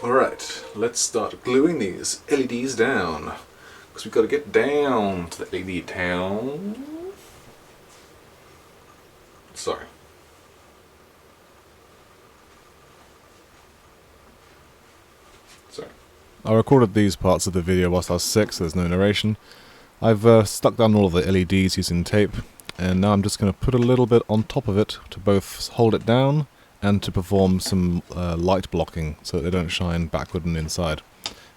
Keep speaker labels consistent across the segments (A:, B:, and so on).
A: Alright, let's start gluing these LEDs down, because we've got to get down to the LED town. Sorry.
B: I recorded these parts of the video whilst I was sick, so there's no narration. I've stuck down all of the LEDs using tape, and now I'm just going to put a little bit on top of it to both hold it down and to perform some light blocking so that they don't shine backward and inside.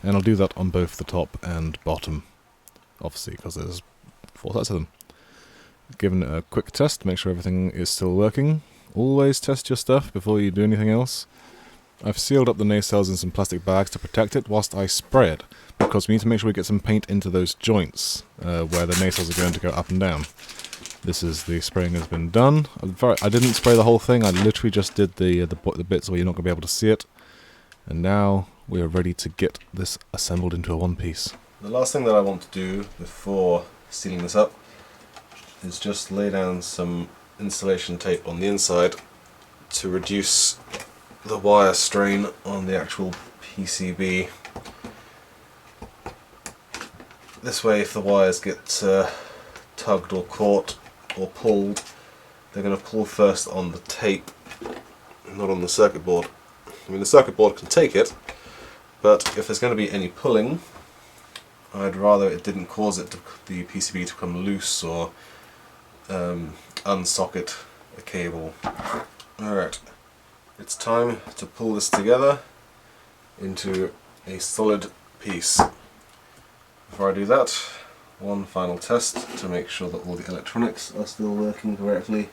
B: And I'll do that on both the top and bottom, obviously, because there's 4 sets of them. Giving it a quick test to make sure everything is still working. Always test your stuff before you do anything else. I've sealed up the nacelles in some plastic bags to protect it whilst I spray it, because we need to make sure we get some paint into those joints where the nacelles are going to go up and down. This is the spraying has been done. I didn't spray the whole thing, I literally just did the bits where you're not going to be able to see it. And now we are ready to get this assembled into a one piece.
C: The last thing that I want to do before sealing this up is just lay down some insulation tape on the inside to reduce the wire strain on the actual PCB. This way, if the wires get tugged or caught or pulled, they're going to pull first on the tape, not on the circuit board. I mean, the circuit board can take it, but if there's going to be any pulling, I'd rather it didn't cause the PCB to come loose or unsocket a cable. Alright. It's time to pull this together into a solid piece. Before I do that, one final test to make sure that all the electronics are still working correctly.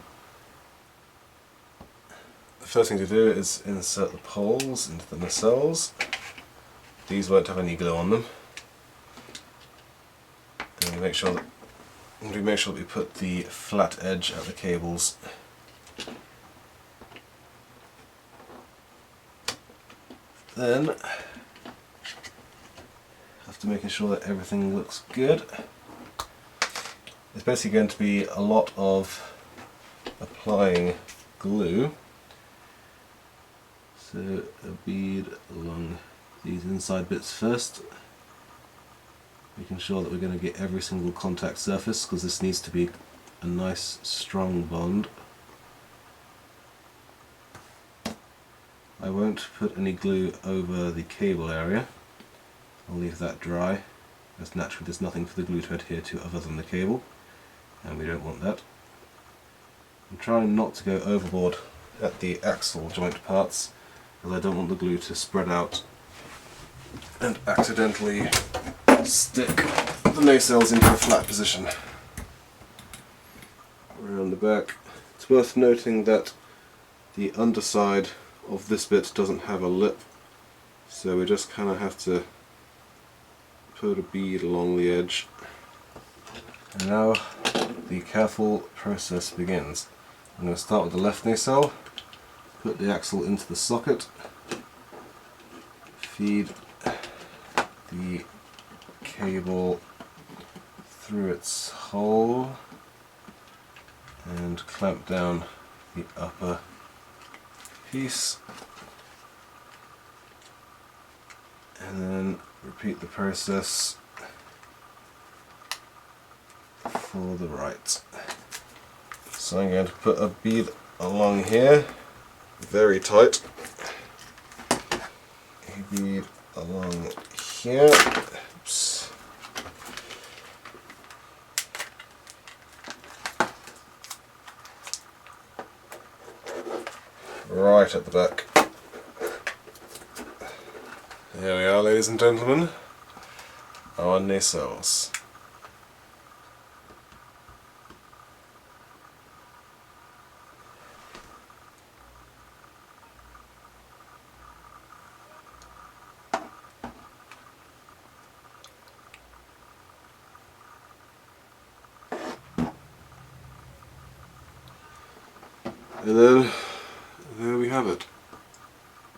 C: The first thing to do is insert the poles into the nacelles. These won't have any glue on them. And we make sure that we put the flat edge at the cables. Then, after making sure that everything looks good, it's basically going to be a lot of applying glue. So a bead along these inside bits first, making sure that we're going to get every single contact surface, because this needs to be a nice strong bond. I won't put any glue over the cable area. I'll leave that dry, as naturally there's nothing for the glue to adhere to other than the cable, and we don't want that. I'm trying not to go overboard at the axle joint parts, because I don't want the glue to spread out and accidentally stick the nacelles into a flat position. Around the back. It's worth noting that the underside of this bit doesn't have a lip, so we just kind of have to put a bead along the edge. And now the careful process begins. I'm going to start with the left nacelle, put the axle into the socket, feed the cable through its hole, and clamp down the upper piece, and then repeat the process for the right. So I'm going to put a bead along here, very tight, a bead along here. Oops. Right at the back. Here we are, ladies and gentlemen, our nacelles. And then there we have it,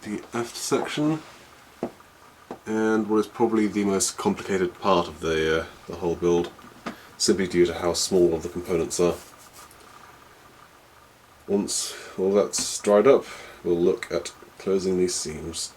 C: the aft section, and what is probably the most complicated part of the whole build, simply due to how small all the components are. Once all that's dried up, we'll look at
A: closing these seams.